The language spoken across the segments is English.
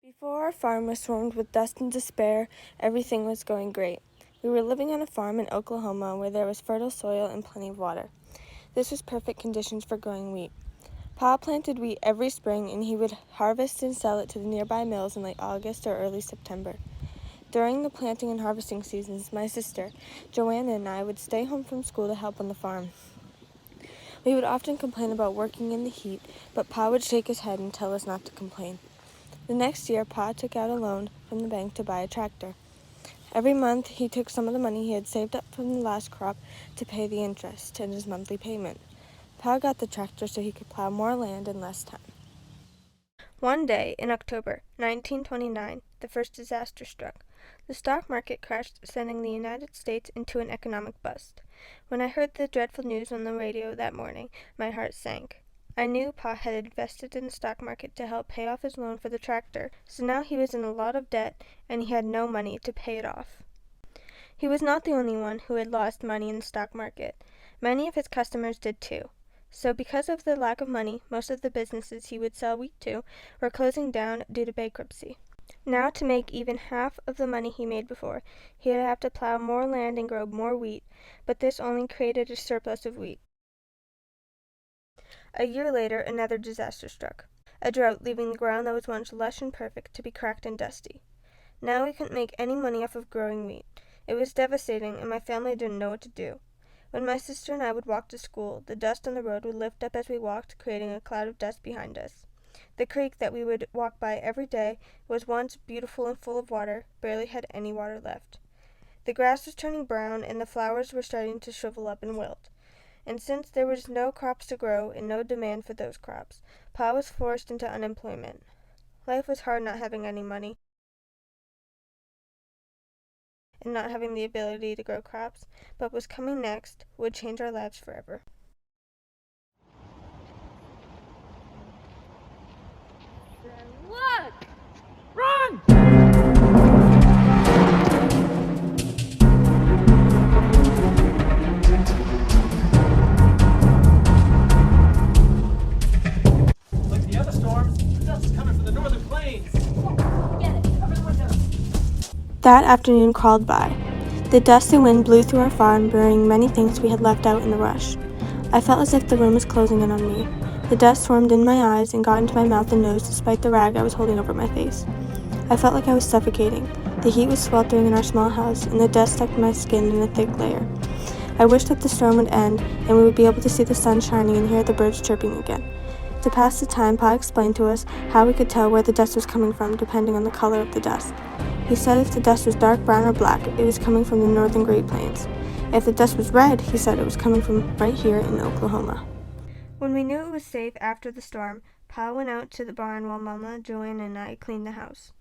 Before our farm was swarmed with dust and despair, everything was going great. We were living on a farm in Oklahoma where there was fertile soil and plenty of water. This was perfect conditions for growing wheat. Pa planted wheat every spring, and he would harvest and sell it to the nearby mills in late August or early September. During the planting and harvesting seasons, my sister, Joanna, and I would stay home from school to help on the farm. We would often complain about working in the heat, but Pa would shake his head and tell us not to complain. The next year, Pa took out a loan from the bank to buy a tractor. Every month, he took some of the money he had saved up from the last crop to pay the interest and his monthly payment. Pa got the tractor so he could plow more land in less time. One day in October 1929, the first disaster struck. The stock market crashed, sending the United States into an economic bust. When I heard the dreadful news on the radio that morning, my heart sank. I knew Pa had invested in the stock market to help pay off his loan for the tractor, so now he was in a lot of debt and he had no money to pay it off. He was not the only one who had lost money in the stock market. Many of his customers did too. So because of the lack of money, most of the businesses he would sell wheat to were closing down due to bankruptcy. Now, to make even half of the money he made before, he would have to plow more land and grow more wheat, but this only created a surplus of wheat. A year later, another disaster struck. A drought, leaving the ground that was once lush and perfect to be cracked and dusty. Now we couldn't make any money off of growing wheat. It was devastating, and my family didn't know what to do. When my sister and I would walk to school, the dust on the road would lift up as we walked, creating a cloud of dust behind us. The creek that we would walk by every day was once beautiful and full of water, barely had any water left. The grass was turning brown, and the flowers were starting to shrivel up and wilt. And since there was no crops to grow and no demand for those crops, Pa was forced into unemployment. Life was hard not having any money and not having the ability to grow crops, but what was coming next would change our lives forever. Look! Run! Like the other storms, the dust is coming from the northern plains. Get it. Cover the window. That afternoon crawled by. The dust and wind blew through our farm, burying many things we had left out in the rush. I felt as if the room was closing in on me. The dust swarmed in my eyes and got into my mouth and nose despite the rag I was holding over my face. I felt like I was suffocating. The heat was sweltering in our small house, and the dust stuck to my skin in a thick layer. I wished that the storm would end, and we would be able to see the sun shining and hear the birds chirping again. To pass the time, Pa explained to us how we could tell where the dust was coming from depending on the color of the dust. He said if the dust was dark brown or black, it was coming from the northern Great Plains. If the dust was red, he said it was coming from right here in Oklahoma. When we knew it was safe after the storm, Pa went out to the barn while Mama, Joanne, and I cleaned the house.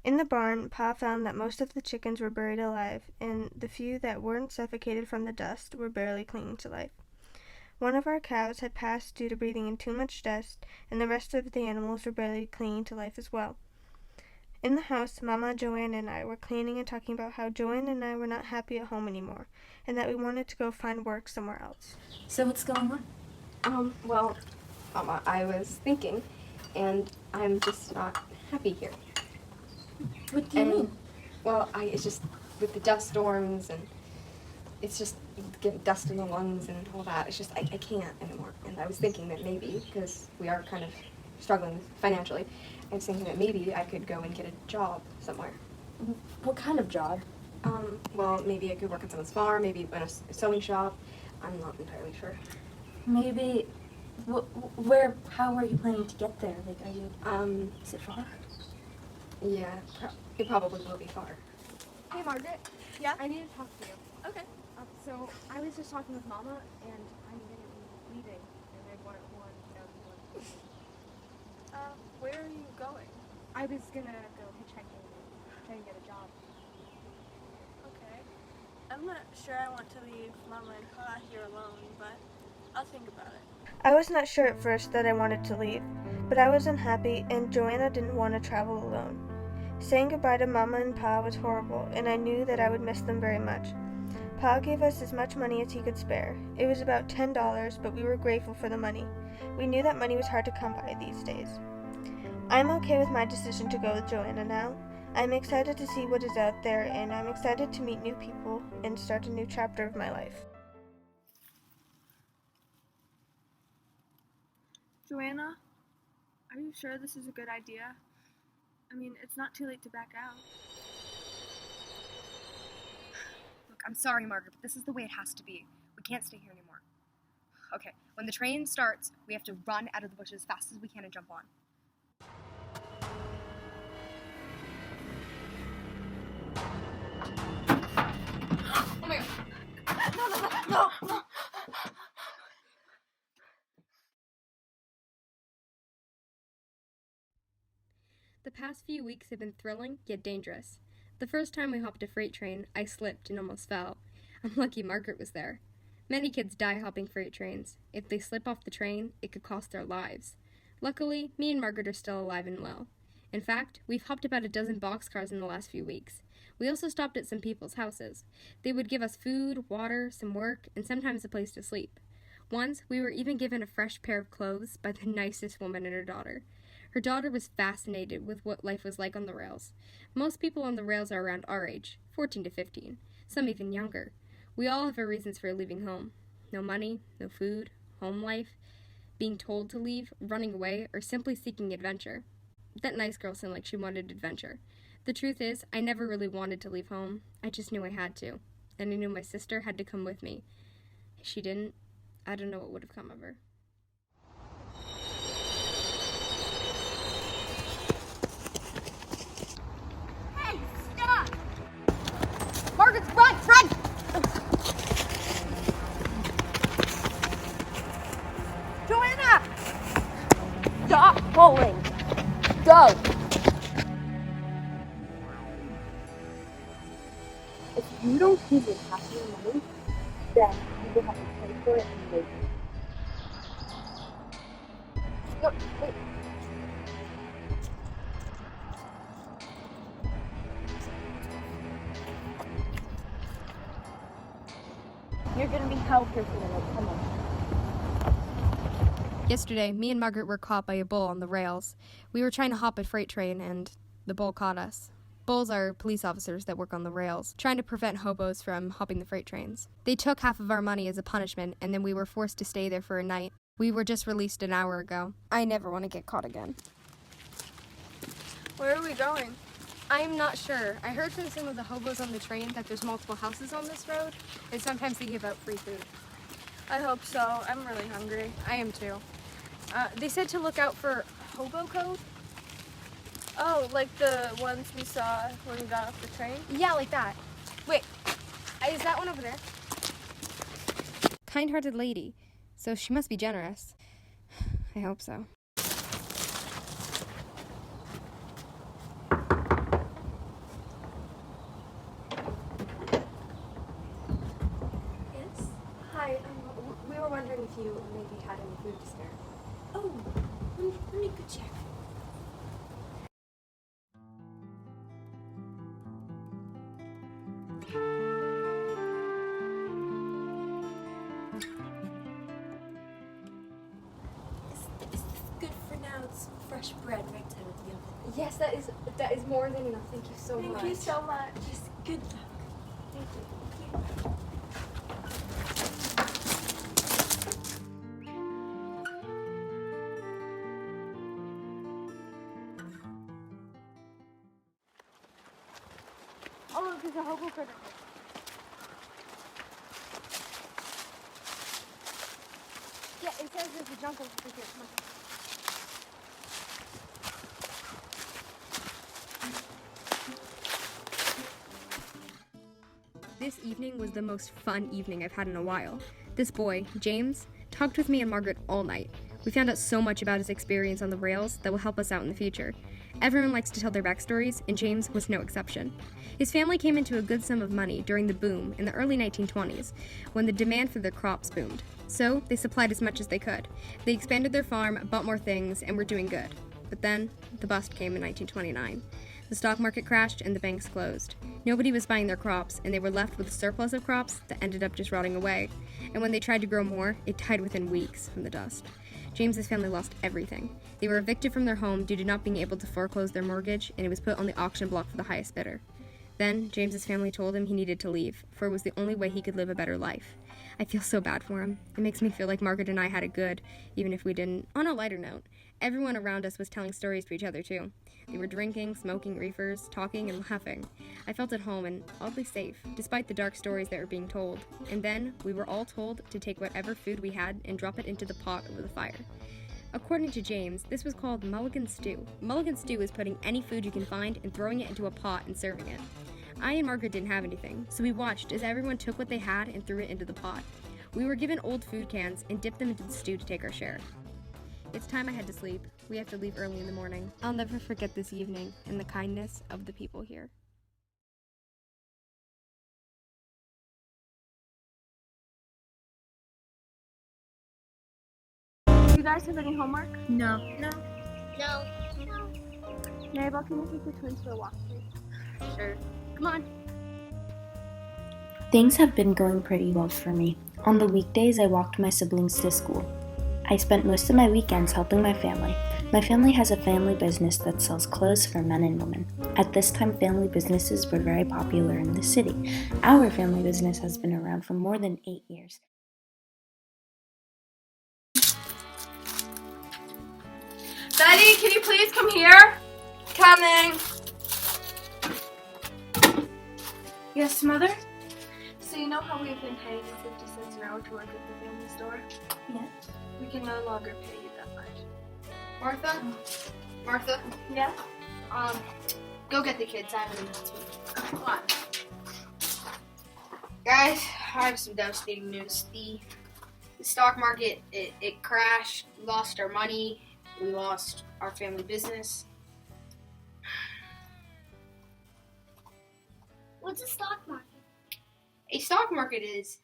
In the barn, Pa found that most of the chickens were buried alive, and the few that weren't suffocated from the dust were barely clinging to life. One of our cows had passed due to breathing in too much dust, and the rest of the animals were barely clinging to life as well. In the house, Mama, Joanne, and I were cleaning and talking about how Joanne and I were not happy at home anymore, and that we wanted to go find work somewhere else. So what's going on? Well, Mama, I was thinking, and I'm just not happy here. What do you mean? Well, it's just with the dust storms, and it's just getting dust in the lungs and all that. It's just, I can't anymore. And I was thinking that maybe, because we are kind of struggling financially, I was thinking that maybe I could go and get a job somewhere. What kind of job? Well, maybe I could work on someone's farm, maybe in a sewing shop. I'm not entirely sure. Maybe. How are you planning to get there? Like, are you. Is it far? Yeah, it probably will be far. Hey, Margaret. Yeah? I need to talk to you. Okay. So I was just talking with Mama, and I'm gonna be leaving, and I wanted to know if you wanted to. Where are you going? I was gonna go hitchhiking and try and get a job. Okay. I'm not sure I want to leave Mama and Pa here alone, but I'll think about it. I was not sure at first that I wanted to leave, but I was unhappy, and Joanna didn't want to travel alone. Saying goodbye to Mama and Pa was horrible, and I knew that I would miss them very much. Pa gave us as much money as he could spare. It was about $10, but we were grateful for the money. We knew that money was hard to come by these days. I'm okay with my decision to go with Joanna now. I'm excited to see what is out there, and I'm excited to meet new people and start a new chapter of my life. Joanna, are you sure this is a good idea? I mean, it's not too late to back out. Look, I'm sorry, Margaret, but this is the way it has to be. We can't stay here anymore. Okay, when the train starts, we have to run out of the bushes as fast as we can and jump on. Oh my god. No. The past few weeks have been thrilling, yet dangerous. The first time we hopped a freight train, I slipped and almost fell. I'm lucky Margaret was there. Many kids die hopping freight trains. If they slip off the train, it could cost their lives. Luckily, me and Margaret are still alive and well. In fact, we've hopped about a dozen boxcars in the last few weeks. We also stopped at some people's houses. They would give us food, water, some work, and sometimes a place to sleep. Once, we were even given a fresh pair of clothes by the nicest woman and her daughter. Her daughter was fascinated with what life was like on the rails. Most people on the rails are around our age, 14 to 15, some even younger. We all have our reasons for leaving home. No money, no food, home life, being told to leave, running away, or simply seeking adventure. That nice girl sounded like she wanted adventure. The truth is, I never really wanted to leave home. I just knew I had to. And I knew my sister had to come with me. If she didn't, I don't know what would have come of her. Hey, stop! Margaret, run! Joanna! Stop pulling! Go! If you don't give me half your money, then you will have to pay for it and wait. No, wait. You're gonna be held here for the night. Come on. Yesterday, me and Margaret were caught by a bull on the rails. We were trying to hop a freight train, and the bull caught us. Bulls are police officers that work on the rails, trying to prevent hobos from hopping the freight trains. They took half of our money as a punishment, and then we were forced to stay there for a night. We were just released an hour ago. I never want to get caught again. Where are we going? I'm not sure. I heard from some of the hobos on the train that there's multiple houses on this road, and sometimes they give out free food. I hope so. I'm really hungry. I am too. They said to look out for hobo code. Oh, like the ones we saw when we got off the train? Yeah, like that. Wait, is that one over there? Kind-hearted lady. So she must be generous. I hope so. Yes? Hi, we were wondering if you maybe had any food to spare. Oh, let me go check. Is this good for now? It's fresh bread right out of the oven. Yes, that is more than enough. Thank you so much. Thank you so much. Just good luck. Thank you. Oh, look, there's a hobo critter. Yeah, it says there's a jungle over here. Come on. This evening was the most fun evening I've had in a while. This boy, James, talked with me and Margaret all night. We found out so much about his experience on the rails that will help us out in the future. Everyone likes to tell their backstories, and James was no exception. His family came into a good sum of money during the boom in the early 1920s, when the demand for their crops boomed. So, they supplied as much as they could. They expanded their farm, bought more things, and were doing good. But then, the bust came in 1929. The stock market crashed and the banks closed. Nobody was buying their crops, and they were left with a surplus of crops that ended up just rotting away. And when they tried to grow more, it died within weeks from the dust. James's family lost everything. They were evicted from their home due to not being able to foreclose their mortgage, and it was put on the auction block for the highest bidder. Then, James's family told him he needed to leave, for it was the only way he could live a better life. I feel so bad for him. It makes me feel like Margaret and I had it good, even if we didn't. On a lighter note, everyone around us was telling stories to each other, too. They were drinking, smoking reefers, talking, and laughing. I felt at home and oddly safe, despite the dark stories that were being told. And then, we were all told to take whatever food we had and drop it into the pot over the fire. According to James, this was called mulligan stew. Mulligan stew is putting any food you can find and throwing it into a pot and serving it. I and Margaret didn't have anything, so we watched as everyone took what they had and threw it into the pot. We were given old food cans and dipped them into the stew to take our share. It's time I had to sleep. We have to leave early in the morning. I'll never forget this evening and the kindness of the people here. Do you guys have any homework? No. Maribel, can you take the twins for a walk, please? Sure. Come on. Things have been going pretty well for me. On the weekdays, I walked my siblings to school. I spent most of my weekends helping my family. My family has a family business that sells clothes for men and women. At this time, family businesses were very popular in the city. Our family business has been around for more than 8 years. Betty, can you please come here? Coming. Yes, Mother? So you know how we've been paying you 50 cents an hour to work at the family store? Yes. We can no longer pay you that much. Martha, Yeah? go get the kids. I have an announcement. Come on. Guys, I have some devastating news. The stock market, it crashed. We lost our money. We lost our family business. What's a stock market? A stock market is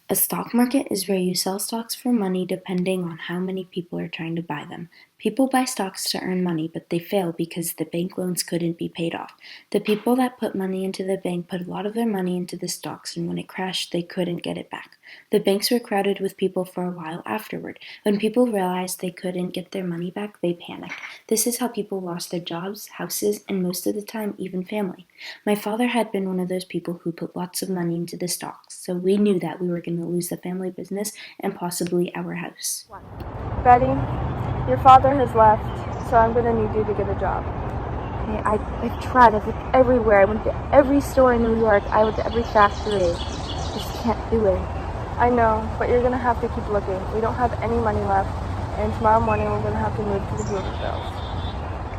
A stock market is where you sell stocks for money depending on how many people are trying to buy them. People buy stocks to earn money, but they fail because the bank loans couldn't be paid off. The people that put money into the bank put a lot of their money into the stocks, and when it crashed, they couldn't get it back. The banks were crowded with people for a while afterward. When people realized they couldn't get their money back, they panicked. This is how people lost their jobs, houses, and most of the time, even family. My father had been one of those people who put lots of money into the stocks, so we knew that we were going to lose the family business and possibly our house. Betty, your father has left, so I'm going to need you to get a job. Okay, I've tried. I've looked everywhere. I went to every store in New York. I went to every factory. Just can't do it. I know, but you're going to have to keep looking. We don't have any money left, and tomorrow morning we're going to have to move to the Hoovervilles.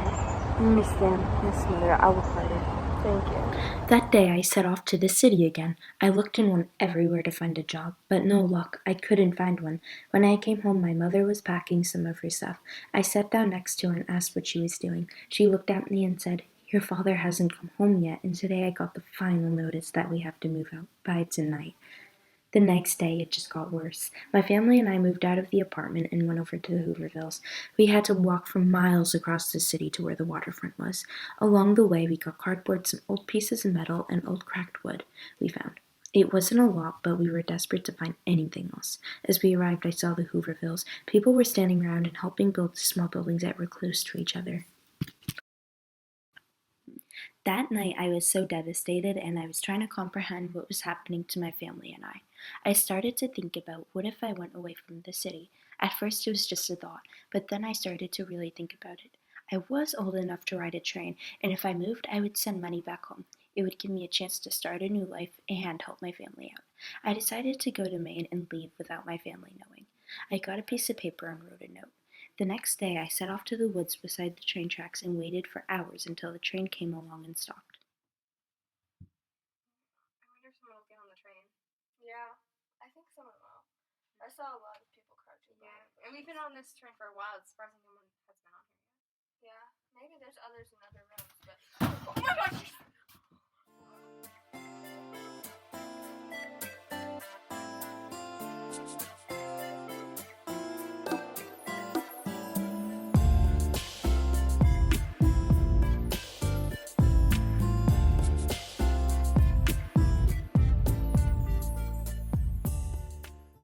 I understand. Yes, Mother. I'll work harder. Thank you. That day I set off to the city again. I looked and went everywhere to find a job, but no luck. I couldn't find one. When I came home, my mother was packing some of her stuff. I sat down next to her and asked what she was doing. She looked at me and said, "Your father hasn't come home yet, and today I got the final notice that we have to move out by tonight." The next day, it just got worse. My family and I moved out of the apartment and went over to the Hoovervilles. We had to walk for miles across the city to where the waterfront was. Along the way, we got cardboard, some old pieces of metal, and old cracked wood we found. It wasn't a lot, but we were desperate to find anything else. As we arrived, I saw the Hoovervilles. People were standing around and helping build small buildings that were close to each other. That night, I was so devastated, and I was trying to comprehend what was happening to my family and I. I started to think about what if I went away from the city. At first, it was just a thought, but then I started to really think about it. I was old enough to ride a train, and if I moved, I would send money back home. It would give me a chance to start a new life and help my family out. I decided to go to Maine and leave without my family knowing. I got a piece of paper and wrote a note. The next day, I set off to the woods beside the train tracks and waited for hours until the train came along and stopped. I wonder if someone will get on the train. Yeah, I think someone will. I saw a lot of people crouching. Yeah, and we've been on this train for a while. It's surprising no one has been on here yet. Yeah, maybe there's others in other rooms, but... Oh my gosh!